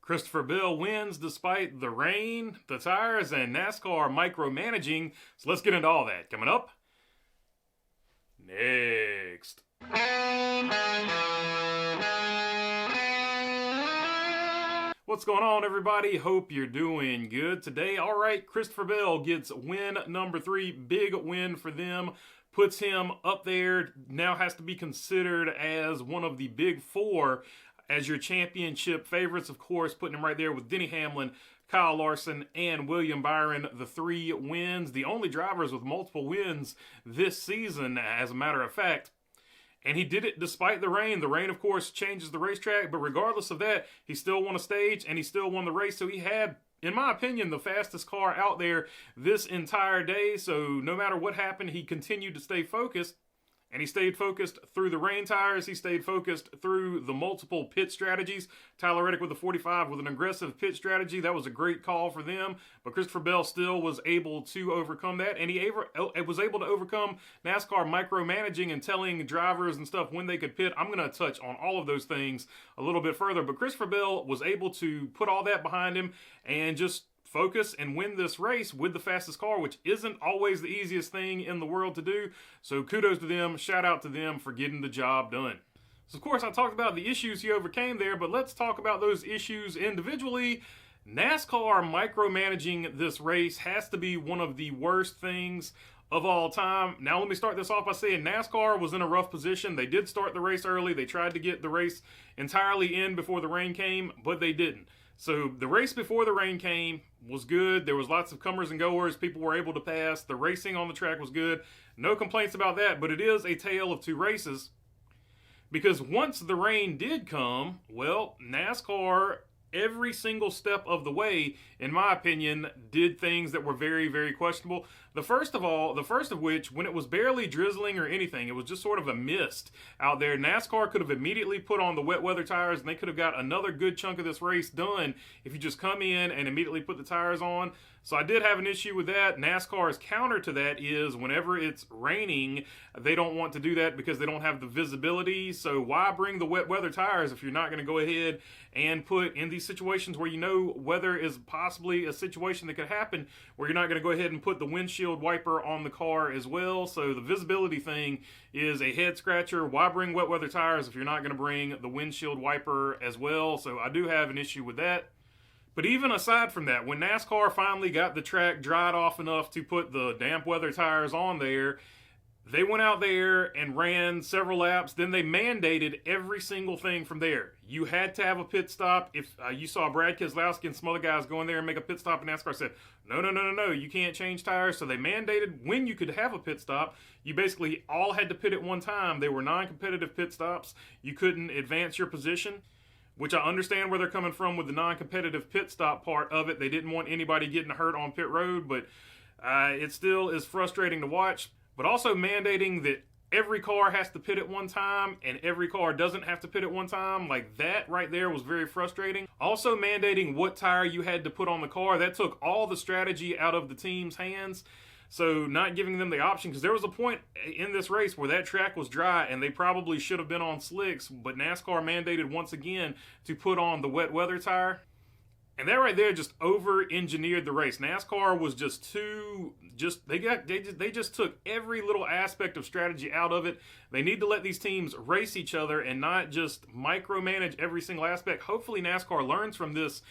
Christopher Bell wins despite the rain, the tires, and NASCAR micromanaging. So let's get into all that. Coming up next. What's going on, everybody? Hope you're doing good today. All right, Christopher Bell gets win number 3. Big win for them. Puts him up there. Now has to be considered as one of the big 4 as your championship favorites. Of course, putting him right there with Denny Hamlin, Kyle Larson, and William Byron, the 3 wins. The only drivers with multiple wins this season, as a matter of fact. And he did it despite the rain. The rain, of course, changes the racetrack, but regardless of that, he still won a stage and he still won the race. So he had, in my opinion, the fastest car out there this entire day. So no matter what happened, he continued to stay focused. And he stayed focused through the rain tires. He stayed focused through the multiple pit strategies. Tyler Reddick with the 45 with an aggressive pit strategy. That was a great call for them. But Christopher Bell still was able to overcome that. And he was able to overcome NASCAR micromanaging and telling drivers and stuff when they could pit. I'm going to touch on all of those things a little bit further. But Christopher Bell was able to put all that behind him and just focus and win this race with the fastest car, which isn't always the easiest thing in the world to do. So kudos to them. Shout out to them for getting the job done. So of course I talked about the issues he overcame there, but let's talk about those issues individually. NASCAR micromanaging this race has to be one of the worst things of all time. Now let me start this off by saying NASCAR was in a rough position. They did start the race early. They tried to get the race entirely in before the rain came, but they didn't. So the race before the rain came was good. There was lots of comers and goers. People were able to pass. The racing on the track was good. No complaints about that, but it is a tale of 2 races. Because once the rain did come, well, NASCAR, every single step of the way, in my opinion, did things that were very, very questionable. The first of which, when it was barely drizzling or anything, it was just sort of a mist out there. NASCAR could have immediately put on the wet weather tires and they could have got another good chunk of this race done if you just come in and immediately put the tires on. So I did have an issue with that. NASCAR's counter to that is whenever it's raining, they don't want to do that because they don't have the visibility. So why bring the wet weather tires if you're not going to go ahead and put in these situations where you know weather is possibly a situation that could happen, where you're not going to go ahead and put the windshield wiper on the car as well. So the visibility thing is a head scratcher. Why bring wet weather tires if you're not going to bring the windshield wiper as well? So I do have an issue with that. But even aside from that, when NASCAR finally got the track dried off enough to put the damp weather tires on there, they went out there and ran several laps. Then they mandated every single thing from there. You had to have a pit stop. If you saw Brad Keselowski and some other guys go in there and make a pit stop, and NASCAR said, no, you can't change tires. So they mandated when you could have a pit stop. You basically all had to pit at one time. They were non-competitive pit stops. You couldn't advance your position, which I understand where they're coming from with the non-competitive pit stop part of it. They didn't want anybody getting hurt on pit road, but it still is frustrating to watch. But also mandating that every car has to pit at one time and every car doesn't have to pit at one time. Like that right there was very frustrating. Also mandating what tire you had to put on the car. That took all the strategy out of the team's hands. So not giving them the option, because there was a point in this race where that track was dry and they probably should have been on slicks, but NASCAR mandated once again to put on the wet weather tire. And that right there just over-engineered the race. NASCAR was they just took every little aspect of strategy out of it. They need to let these teams race each other and not just micromanage every single aspect. Hopefully NASCAR learns from this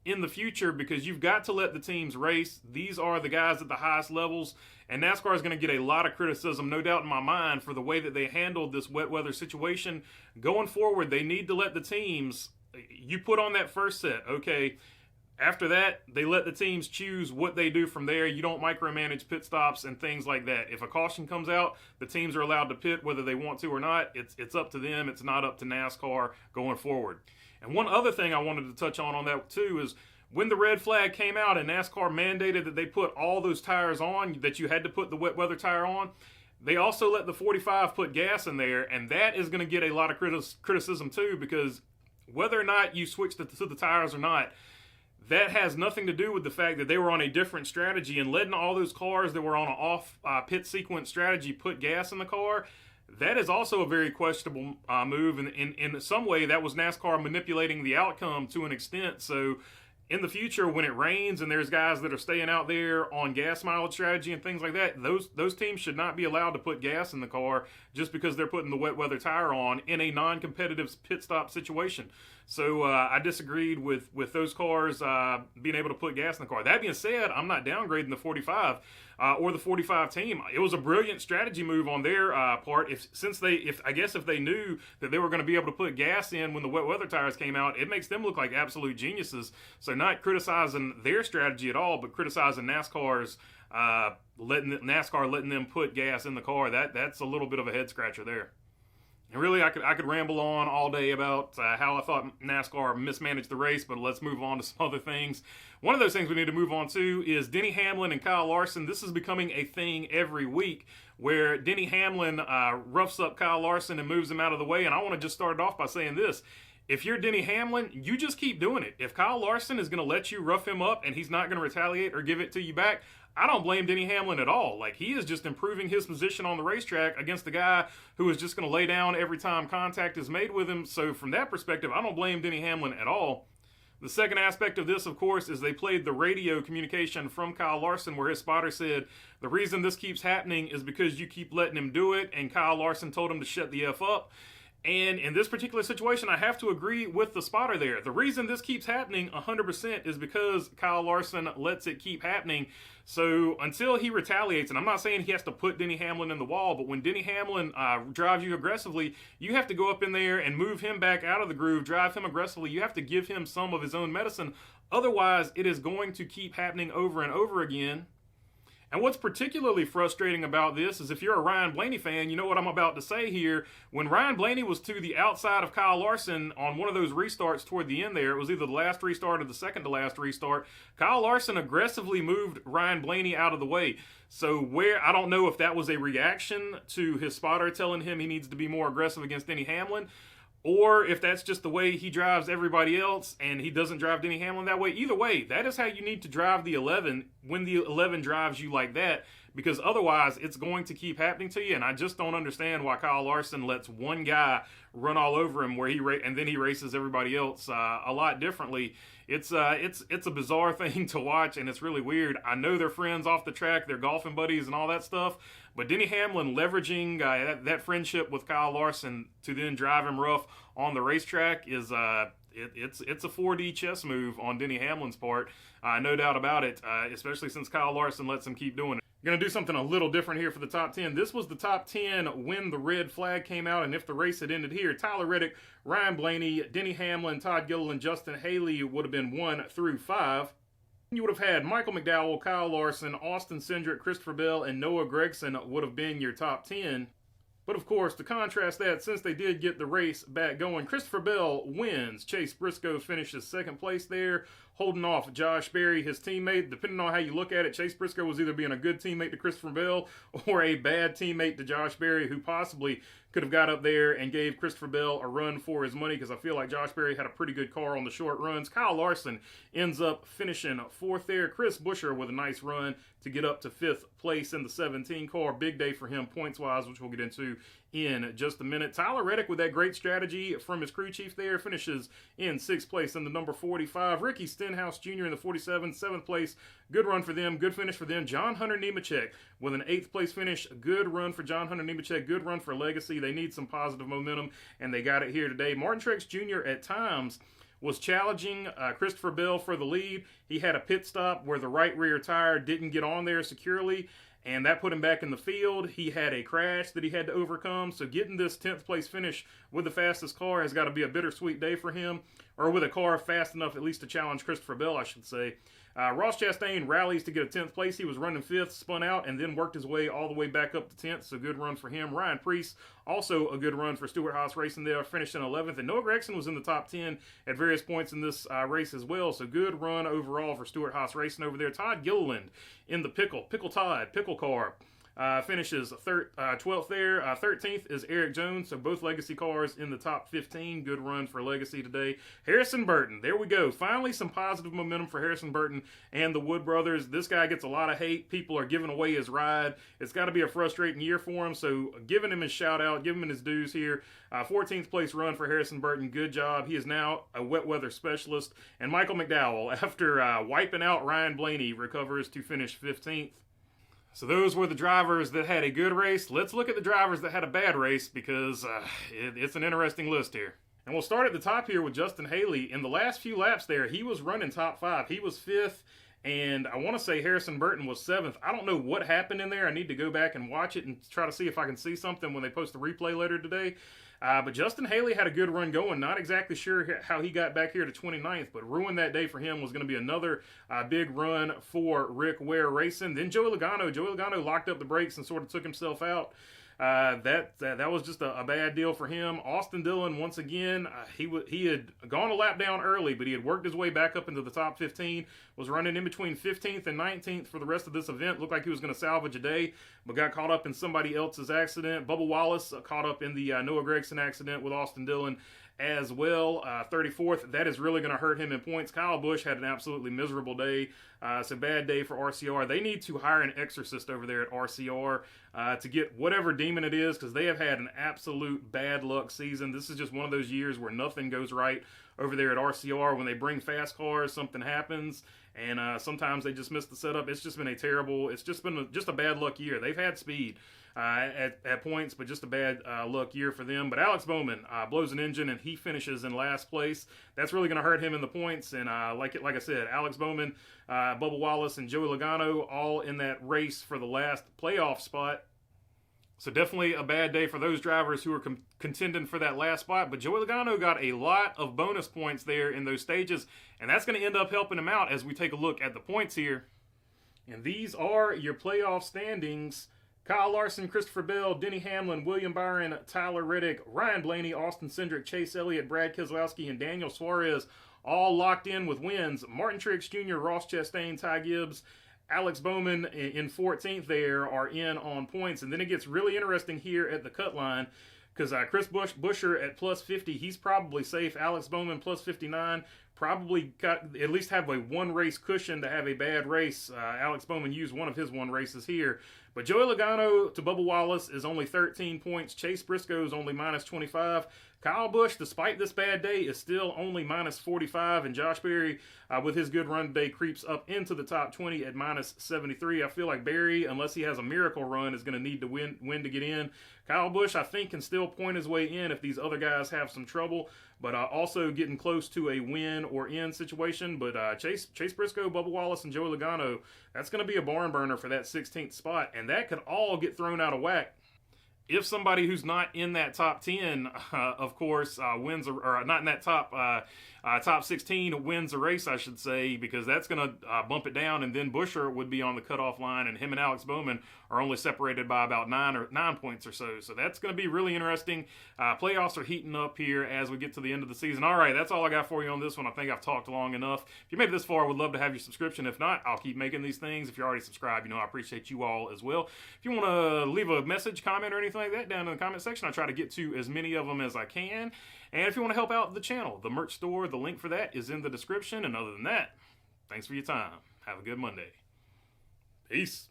in the future, because you've got to let the teams race. These are the guys at the highest levels, and NASCAR is going to get a lot of criticism, no doubt in my mind, for the way that they handled this wet weather situation. Going forward, they need to let the teams, you put on that first set, okay. After that, they let the teams choose what they do from there. You don't micromanage pit stops and things like that. If a caution comes out, the teams are allowed to pit whether they want to or not. It's up to them. It's not up to NASCAR going forward. And one other thing I wanted to touch on that too is when the red flag came out and NASCAR mandated that they put all those tires on, that you had to put the wet weather tire on, they also let the 45 put gas in there, and that is going to get a lot of criticism too, because whether or not you switch to the tires or not, that has nothing to do with the fact that they were on a different strategy, and letting all those cars that were on an off pit sequence strategy put gas in the car. That is also a very questionable move. And in some way, that was NASCAR manipulating the outcome to an extent. So in the future, when it rains and there's guys that are staying out there on gas mileage strategy and things like that, those teams should not be allowed to put gas in the car just because they're putting the wet weather tire on in a non-competitive pit stop situation. So I disagreed with those cars being able to put gas in the car. That being said, I'm not downgrading the 45 or the 45 team. It was a brilliant strategy move on their part. If they knew that they were going to be able to put gas in when the wet weather tires came out, it makes them look like absolute geniuses. So not criticizing their strategy at all, but criticizing NASCAR's letting them put gas in the car. That's a little bit of a head scratcher there. And really, I could ramble on all day about how I thought NASCAR mismanaged the race, but let's move on to some other things. One of those things we need to move on to is Denny Hamlin and Kyle Larson. This is becoming a thing every week where Denny Hamlin roughs up Kyle Larson and moves him out of the way. And I want to just start it off by saying this. If you're Denny Hamlin, you just keep doing it. If Kyle Larson is going to let you rough him up and he's not going to retaliate or give it to you back, I don't blame Denny Hamlin at all. Like, he is just improving his position on the racetrack against the guy who is just going to lay down every time contact is made with him. So from that perspective, I don't blame Denny Hamlin at all. The second aspect of this, of course, is they played the radio communication from Kyle Larson where his spotter said, the reason this keeps happening is because you keep letting him do it, and Kyle Larson told him to shut the F up. And in this particular situation, I have to agree with the spotter there. The reason this keeps happening 100% is because Kyle Larson lets it keep happening. So until he retaliates, and I'm not saying he has to put Denny Hamlin in the wall, but when Denny Hamlin drives you aggressively, you have to go up in there and move him back out of the groove, drive him aggressively. You have to give him some of his own medicine. Otherwise, it is going to keep happening over and over again. And what's particularly frustrating about this is if you're a Ryan Blaney fan, you know what I'm about to say here. When Ryan Blaney was to the outside of Kyle Larson on one of those restarts toward the end there, it was either the last restart or the second to last restart, Kyle Larson aggressively moved Ryan Blaney out of the way. So I don't know if that was a reaction to his spotter telling him he needs to be more aggressive against Denny Hamlin, or if that's just the way he drives everybody else and he doesn't drive Denny Hamlin that way. Either way, that is how you need to drive the 11 when the 11 drives you like that, because otherwise it's going to keep happening to you. And I just don't understand why Kyle Larson lets one guy run all over him and then he races everybody else a lot differently. It's a bizarre thing to watch, and it's really weird. I know they're friends off the track, they're golfing buddies and all that stuff, but Denny Hamlin leveraging that friendship with Kyle Larson to then drive him rough on the racetrack is it's a 4D chess move on Denny Hamlin's part, no doubt about it, especially since Kyle Larson lets him keep doing it. Going to do something a little different here for the top 10. This was the top 10 when the red flag came out, and if the race had ended here, Tyler Reddick, Ryan Blaney, Denny Hamlin, Todd Gilliland, Justin Haley would have been 1 through 5. You would have had Michael McDowell, Kyle Larson, Austin Cindric, Christopher Bell, and Noah Gragson would have been your top 10. But of course, to contrast that, since they did get the race back going, Christopher Bell wins. Chase Briscoe finishes second place there, holding off Josh Berry, his teammate. Depending on how you look at it, Chase Briscoe was either being a good teammate to Christopher Bell or a bad teammate to Josh Berry, who possibly could have got up there and gave Christopher Bell a run for his money, because I feel like Josh Berry had a pretty good car on the short runs. Kyle Larson ends up finishing fourth there. Chris Buescher with a nice run to get up to fifth place in the 17 car. Big day for him points-wise, which we'll get into in just a minute. Tyler Reddick with that great strategy from his crew chief there finishes in sixth place in the number 45. Ricky Stenhouse Jr. in the 47, seventh place. Good run for them. Good finish for them. John Hunter Nemechek with an eighth place finish. Good run for John Hunter Nemechek. Good run for Legacy. They need some positive momentum, and they got it here today. Martin Truex Jr. at times was challenging Christopher Bell for the lead. He had a pit stop where the right rear tire didn't get on there securely, and that put him back in the field. He had a crash that he had to overcome, so getting this 10th place finish with the fastest car has got to be a bittersweet day for him, or with a car fast enough at least to challenge Christopher Bell, I should say. Ross Chastain rallies to get a 10th place. He was running 5th, spun out, and then worked his way all the way back up to 10th, so good run for him. Ryan Preece, also a good run for Stewart-Haas Racing there, finished in 11th, and Noah Gragson was in the top 10 at various points in this race as well, so good run overall for Stewart-Haas Racing over there. Todd Gilliland in the Pickle Todd, Pickle Car. finishes 12th there. 13th is Eric Jones, so both Legacy cars in the top 15. Good run for Legacy today. Harrison Burton, there we go. Finally, some positive momentum for Harrison Burton and the Wood brothers. This guy gets a lot of hate. People are giving away his ride. It's got to be a frustrating year for him, so giving him his shout out, giving him his dues here. 14th place run for Harrison Burton. Good job. He is now a wet weather specialist. And Michael McDowell, after wiping out Ryan Blaney, recovers to finish 15th. So those were the drivers that had a good race. Let's look at the drivers that had a bad race, because it's an interesting list here. And we'll start at the top here with Justin Haley. In the last few laps there, he was running top 5. He was 5th, and I want to say Harrison Burton was 7th. I don't know what happened in there. I need to go back and watch it and try to see if I can see something when they post the replay later today. But Justin Haley had a good run going. Not exactly sure how he got back here to 29th, but ruined that day for him was going to be another big run for Rick Ware Racing. Then Joey Logano locked up the brakes and sort of took himself out. That was just a bad deal for him. Austin Dillon, once again, he had gone a lap down early, but he had worked his way back up into the top 15, was running in between 15th and 19th for the rest of this event. Looked like he was going to salvage a day, but got caught up in somebody else's accident. Bubba Wallace caught up in the Noah Gragson accident with Austin Dillon as well. 34th, that is really going to hurt him in points. Kyle Busch had an absolutely miserable day. It's a bad day for RCR. They need to hire an exorcist over there at RCR to get whatever demon it is, because they have had an absolute bad luck season. This is just one of those years where nothing goes right over there at RCR. When they bring fast cars, something happens, and sometimes they just miss the setup. It's just been a bad luck year. They've had speed at points, but just a bad luck year for them. But Alex Bowman blows an engine, and he finishes in last place. That's really going to hurt him in the points. And like I said, Alex Bowman, Bubba Wallace, and Joey Logano all in that race for the last playoff spot. So definitely a bad day for those drivers who are contending for that last spot. But Joey Logano got a lot of bonus points there in those stages, and that's going to end up helping him out as we take a look at the points here. And these are your playoff standings. Kyle Larson, Christopher Bell, Denny Hamlin, William Byron, Tyler Reddick, Ryan Blaney, Austin Cindric, Chase Elliott, Brad Keselowski, and Daniel Suarez all locked in with wins. Martin Truex Jr., Ross Chastain, Ty Gibbs, Alex Bowman in 14th there are in on points. And then it gets really interesting here at the cut line, because Chris Buescher at plus 50, he's probably safe. Alex Bowman plus 59, probably got at least have a one race cushion to have a bad race. Alex Bowman used one of his one races here. But Joey Logano to Bubba Wallace is only 13 points. Chase Briscoe is only minus 25. Kyle Busch, despite this bad day, is still only minus 45. And Josh Berry, with his good run today, creeps up into the top 20 at minus 73. I feel like Berry, unless he has a miracle run, is going to need to win to get in. Kyle Busch, I think, can still point his way in if these other guys have some trouble, but also getting close to a win or in situation. But Chase Briscoe, Bubba Wallace, and Joey Logano, that's going to be a barn burner for that 16th spot, and that could all get thrown out of whack if somebody who's not in that top 10, of course, wins, or not in that top 16 wins a race, I should say, because that's going to bump it down, and then Buescher would be on the cutoff line, and him and Alex Bowman are only separated by about 9 points or so. So that's going to be really interesting. Playoffs are heating up here as we get to the end of the season. All right, that's all I got for you on this one. I think I've talked long enough. If you made it this far, I would love to have your subscription. If not, I'll keep making these things. If you're already subscribed, I appreciate you all as well. If you want to leave a message, comment, or anything like that down in the comment section, I try to get to as many of them as I can. And if you want to help out the channel, the merch store, the link for that is in the description. And other than that, thanks for your time. Have a good Monday. Peace.